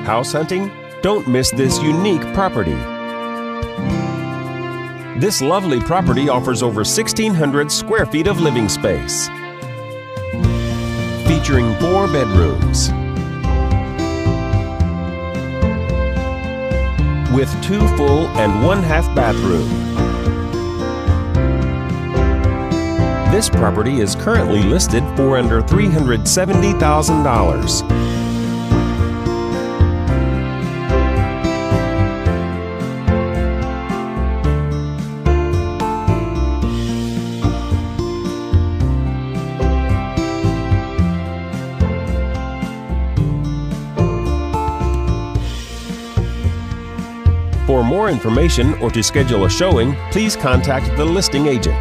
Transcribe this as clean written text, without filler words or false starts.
house hunting? Don't miss this unique property. This lovely property offers over 1,600 square feet of living space, featuring 4 bedrooms with 2 full and 1/2 bathroom. This property is currently listed for under $370,000. For more information or to schedule a showing, please contact the listing agent.